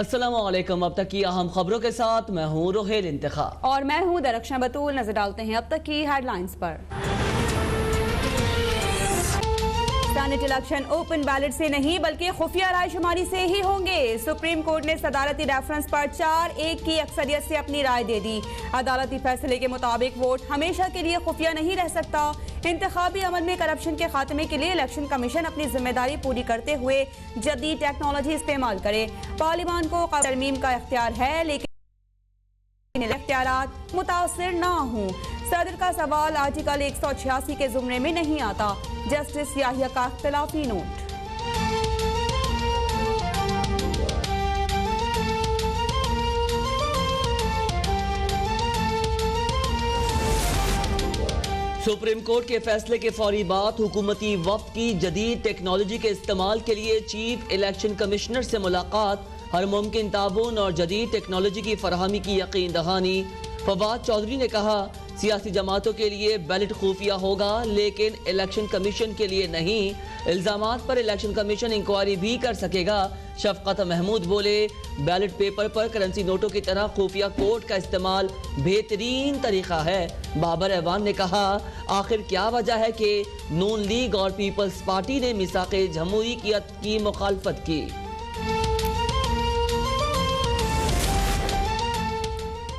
अस्सलामुअलैकुम। अब तक की अहम खबरों के साथ मैं हूँ रोहेल इंतखा और मैं हूँ दरख्शां बतूल। नजर डालते हैं अब तक की हेडलाइंस पर। सेनेट इलेक्शन ओपन बैलेट से नहीं बल्कि खुफिया रायशुमारी से ही होंगे। सुप्रीम कोर्ट ने सदारती रेफरेंस पर 4-1 की अक्सरियत से अपनी राय दे दी। अदालती फैसले के मुताबिक वोट हमेशा के लिए खुफिया नहीं रह सकता। इंतखाबी अमल में करप्शन के खात्मे के लिए इलेक्शन कमीशन अपनी जिम्मेदारी पूरी करते हुए जदीद टेक्नोलॉजी इस्तेमाल करे। पार्लियामान को तरमीम का इख्तियार है, लेकिन इख्तियारात मुतासिर ना हों। सदर का सवाल आर्टिकल 186 के जुमरे में नहीं आता। जस्टिस याहिया का इख्तिलाफी नोट। सुप्रीम कोर्ट के फैसले के फौरी बाद हुकूमती वफ्द की जदीद टेक्नोलॉजी के इस्तेमाल के लिए चीफ इलेक्शन कमिश्नर से मुलाकात। हर मुमकिन ताबून और जदीद टेक्नोलॉजी की फराहमी की यकीन दहानी। फवाद चौधरी ने कहा, सियासी जमातों के लिए बैलेट खुफिया होगा लेकिन इलेक्शन कमीशन के लिए नहीं। इल्जामात पर इलेक्शन कमीशन इंक्वायरी भी कर सकेगा। शफकत महमूद बोले, बैलेट पेपर पर करेंसी नोटों की तरह खुफिया कोड का इस्तेमाल बेहतरीन तरीका है। बाबर ऐवान ने कहा, आखिर क्या वजह है कि नून लीग और पीपल्स पार्टी ने मिसाक़े जमहूरियत की मुखालफत की।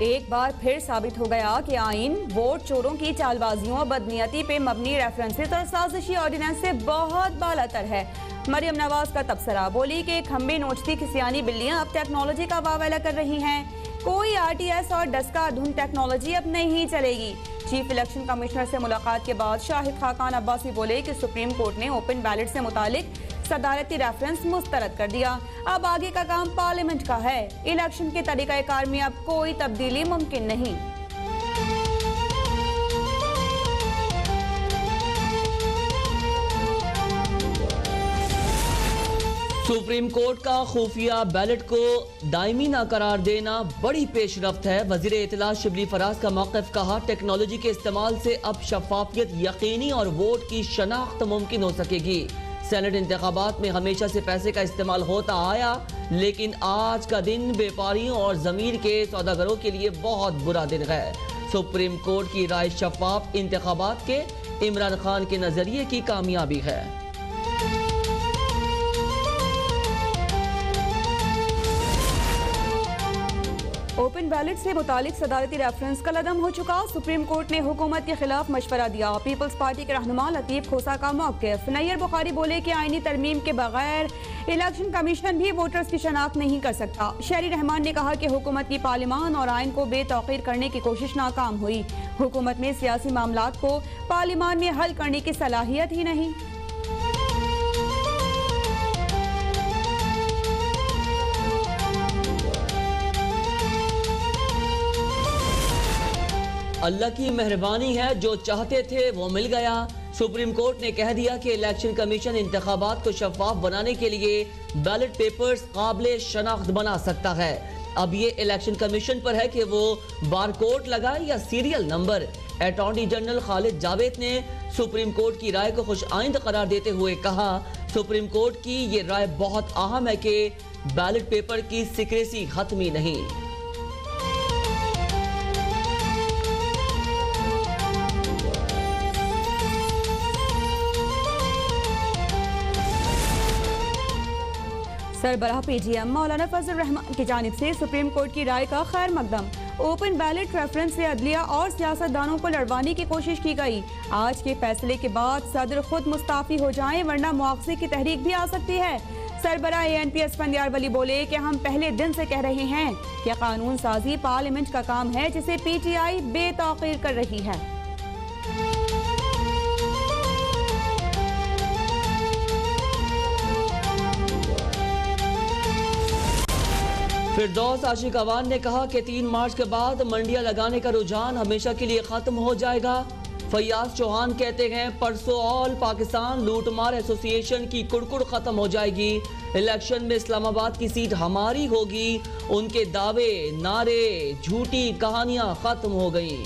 एक बार फिर साबित हो गया कि आइन वोट चोरों की चालबाजियों और बदनीयती पे मबनी रेफरेंसेस और साजिशी ऑर्डिनेंस से बहुत बालातर है। मरियम नवाज का तबसरा, बोली कि खंबे नोचती खिसियानी बिल्लियां अब टेक्नोलॉजी का वावेला कर रही हैं। कोई आरटीएस और डस्का धुन टेक्नोलॉजी अब नहीं चलेगी। चीफ इलेक्शन कमिश्नर से मुलाकात के बाद शाहिद खाकान अब्बासी बोले कि सुप्रीम कोर्ट ने ओपन बैलेट से मुतालिक सदारती रेफरेंस मुस्तरद कर दिया। अब आगे का काम पार्लियामेंट का है। इलेक्शन के तरीक़ाकार में अब कोई तब्दीली मुमकिन नहीं। सुप्रीम कोर्ट का खुफिया बैलेट को दायमी ना करार देना बड़ी पेशरफ्त है। वजीर इत्तलात शिबली फराज का मौक़िफ़, कहा, टेक्नोलॉजी के इस्तेमाल से अब शफाफियत यकीनी और वोट की शनाख्त मुमकिन हो सकेगी। सेनेट इंतखाबात में हमेशा से पैसे का इस्तेमाल होता आया, लेकिन आज का दिन व्यापारियों और ज़मीर के सौदागरों के लिए बहुत बुरा दिन है। सुप्रीम कोर्ट की राय शफाफ इंतखाबात के इमरान खान के नजरिए की कामयाबी है। ओपन बैलेट से मुतालिक सदारती रेफरेंस कल अदम हो चुका। सुप्रीम कोर्ट ने हुकूमत के खिलाफ मशवरा दिया। पीपल्स पार्टी के रहनुमा लतीफ खोसा का मौक़िफ़। नैयर बुखारी बोले कि आईनी तरमीम के बगैर इलेक्शन कमीशन भी वोटर्स की शनाख्त नहीं कर सकता। शहरी रहमान ने कहा कि हुकूमत की पार्लियामान और आइन को बेतौकीर करने की कोशिश नाकाम हुई। हुकूमत में सियासी मामलात को पार्लियामान में हल करने की सलाहियत ही नहीं। अल्लाह की मेहरबानी है, जो चाहते थे वो मिल गया। सुप्रीम कोर्ट ने कह दिया कि इलेक्शन कमीशन इंतखाबात को शफाफ बनाने के लिए बैलेट पेपर्स काबिल शनाख्त बना सकता है। अब ये इलेक्शन कमीशन पर है कि वो बारकोड लगाए या serial number. Attorney general Khalid Javed ने सुप्रीम कोर्ट की राय को खुश आइंद करार देते हुए कहा, सुप्रीम कोर्ट की ये राय बहुत अहम है कि बैलेट पेपर की सीक्रेसी खत्मी नहीं। सरबराह पीजीएम मौलाना फजल रहमान की जानिब से सुप्रीम कोर्ट की राय का खैर मकदम। ओपन बैलेट रेफरेंस से अदलिया और सियासतदानों को लड़वाने की कोशिश की गई। आज के फैसले के बाद सदर खुद मुस्ताफी हो जाएं, वरना मुआवजे की तहरीक भी आ सकती है। सरबराह ANP असफंदियार वली बोले कि हम पहले दिन से कह रहे हैं कि कानून साजी पार्लियामेंट का काम है, जिसे PTI बेतौकीर कर रही है। फिरदौस आशिक अवान ने कहा कि 3 मार्च के बाद मंडियां लगाने का रुझान हमेशा के लिए खत्म हो जाएगा। फैयाज चौहान कहते हैं, परसों ऑल पाकिस्तान लूटमार एसोसिएशन की कुड़कुड़ खत्म हो जाएगी। इलेक्शन में इस्लामाबाद की सीट हमारी होगी। उनके दावे, नारे, झूठी कहानियां खत्म हो गई।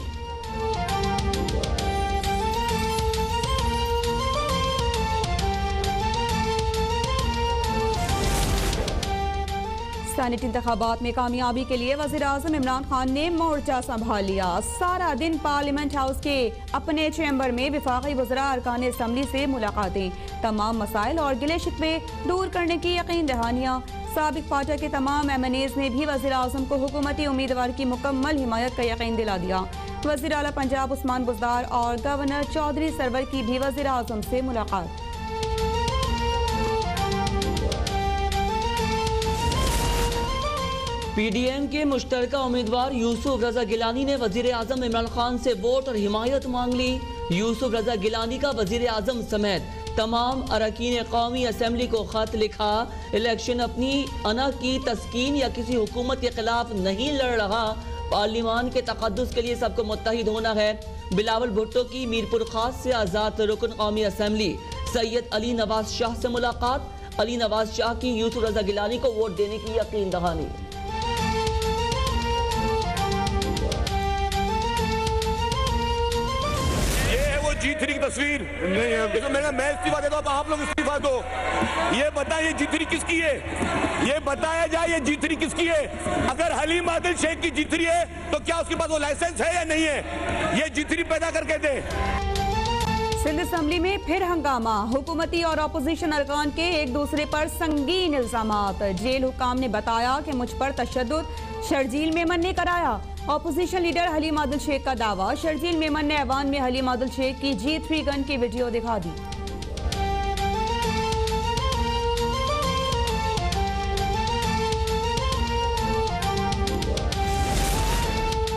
सेनेट इंतखाबात में कामयाबी के लिए वज़ीर-ए-आज़म इमरान खान ने मोर्चा संभाल लिया। सारा दिन पार्लियामेंट हाउस के अपने चैम्बर में वफाकी वज़रा अरकान असम्बली से मुलाकातें, तमाम मसाइल और गिले शिकवे दूर करने की यकीन दहानियाँ। साबिक पार्टी के तमाम MNAs ने भी वज़ीर-ए-आज़म को हुकूमती उम्मीदवार की मुकम्मल हिमायत का यकीन दिला दिया। वज़ीर आला पंजाब उस्मान बुज़दार और गवर्नर चौधरी सरवर की भी वज़ीर-ए-आज़म से मुलाकात। PDM के मुश्तरका उम्मीदवार यूसुफ रजा गिलानी ने वजीर आजम इमरान खान से वोट और हिमायत मांग ली। यूसुफ रजा गिलानी का वजीर आजम समेत तमाम अरकान कौमी असम्बली को खत लिखा। इलेक्शन अपनी अना की तस्कीन या किसी हुकूमत के खिलाफ नहीं लड़ रहा, पार्लियामान के तक़द्दुस के लिए सबको मुत्तहिद होना है। बिलावल भुट्टो की मीरपुर खास से आज़ाद रुकन कौमी असम्बली सैयद अली नवाज शाह से मुलाकात। अली नवाज शाह की यूसुफ रजा गिलानी को वोट देने की यकीन दहानी। G3 की तस्वीर नहीं है, मैं इस्तीफा देता हूँ, आप लोग इस्तीफा दो। ये बताइए G3 किसकी है, ये बताया जाए ये G3 किसकी है। अगर हलीम आदिल शेख की G3 है तो क्या उसके पास वो लाइसेंस है या नहीं है, ये G3 पैदा करके दे। सिंध असम्बली में फिर हंगामा, हुकूमती और अपोजिशन अरकान के एक दूसरे पर संगीन इल्जामात। जेल हुकाम ने बताया कि मुझ पर तशद्दुद शर्जील मेमन ने कराया। अपोजिशन लीडर हलीम आदिल शेख का दावा, शर्जील मेमन ने ऐवान में हलीम आदिल शेख की G3 गन की वीडियो दिखा दी।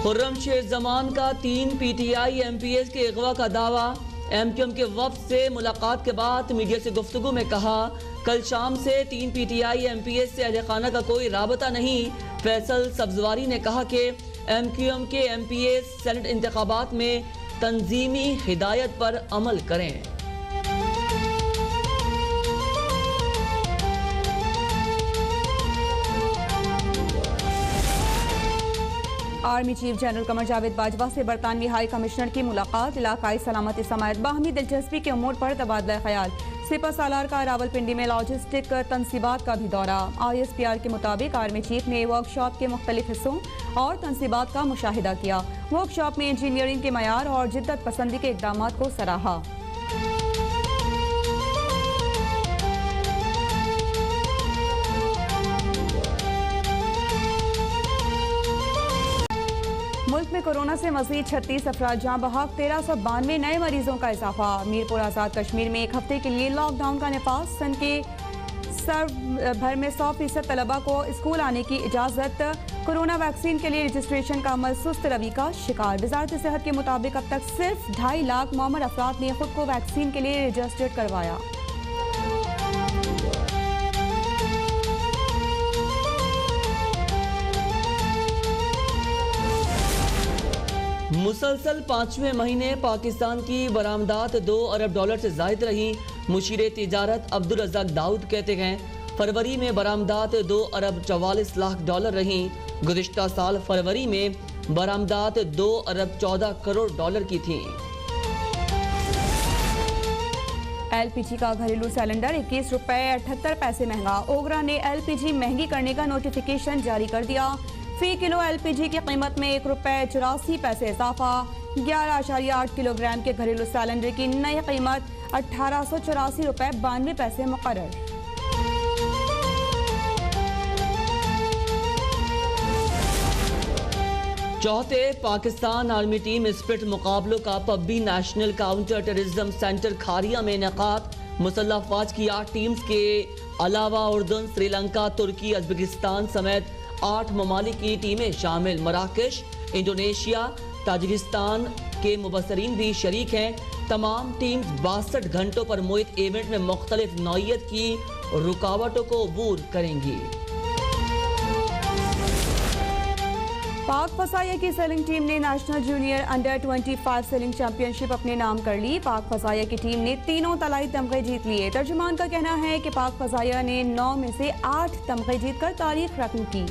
खुर्रम शेर जमान का 3 PTI MPs के अगवा का दावा। MQM के वफ्द से मुलाकात के बाद मीडिया से गुफ्तगू में कहा, कल शाम से 3 PTI MPs से अहले खाना का कोई राबता नहीं। फैसल सब्जवारी ने कहा कि MQM के MPs सेनेट इंतखाबात में तंजीमी हिदायत पर अमल करें। Army chief general Qamar Javed Bajwa से बरतानवी हाई कमिश्नर की मुलाकात। इलाकाई सलामती समेत बाहमी दिलचस्पी के उमूर पर तबादला ख्याल। सिपा सालार का रावलपिंडी में लॉजिस्टिक तनसीबात का भी दौरा। ISPR के मुताबिक आर्मी चीफ ने वर्कशॉप के मुख्तलिफ हिस्सों और तनसीबात का मुशाहिदा किया। वर्कशॉप में इंजीनियरिंग के मयार और जिद्दत पसंदी के इक़दामात को सराहा। मुल्क में कोरोना से मज़ीद 36 अफराद जाँ बहक, 1392 नए मरीजों का इजाफा। मीरपुर आज़ाद कश्मीर में एक हफ्ते के लिए लॉकडाउन का नफाज। सन के सर भर में 100% तलबा को स्कूल आने की इजाज़त। कोरोना वैक्सीन के लिए रजिस्ट्रेशन का अमल सुस्त रवि का शिकार। वजारत सेहत के मुताबिक अब तक सिर्फ 2.5 लाख मौमर अफराद ने खुद को वैक्सीन के लिए रजिस्टर्ड करवाया। मुसलसल 5वें महीने पाकिस्तान की बरामदात $2 अरब से जायद रही। मुशीर तिजारत अब्दुल रज़ाक दाऊद कहते हैं, फरवरी में बरामदात $2 अरब 44 लाख रही। गुज़िश्ता साल फरवरी में बरामदात $2 अरब 14 करोड़ की थी। LPG का घरेलू सिलेंडर 21 रुपए 78 पैसे महंगा। ओगरा ने LPG महंगी करने का नोटिफिकेशन जारी कर दिया। फी किलो LPG की कीमत में 1 रुपए 84 पैसे इजाफा। 11.8 किलोग्राम के घरेलू सिलेंडर की नई कीमत 1884 रुपए 92 पैसे मुकर्रर। चौथे पाकिस्तान आर्मी टीम स्प्रिट मुकाबलों का पब्बी नेशनल काउंटर टेररिज्म सेंटर खारिया में इनेकाद। मुसल्लह अफवाज की 8 टीम्स के अलावा उर्दन, श्रीलंका, तुर्की, उज़्बेकिस्तान समेत 8 ममालिक की टीमें शामिल। मराकश, इंडोनेशिया, ताजिकिस्तान के मुबसरीन भी शरीक हैं। तमाम टीम्स 62 घंटों पर मुहित इवेंट में मुख्तलिफ नौइयत की रुकावटों को अबूर करेंगी। पाक फसाया की सेलिंग टीम ने national junior under 25 selling championship अपने नाम कर ली। पाक फसाया की टीम ने 3 तलाई तमगे जीत लिए। तर्जुमान का कहना है कि पाक फसाया ने 9 में से 8 तमगे जीतकर तारीख रकम की।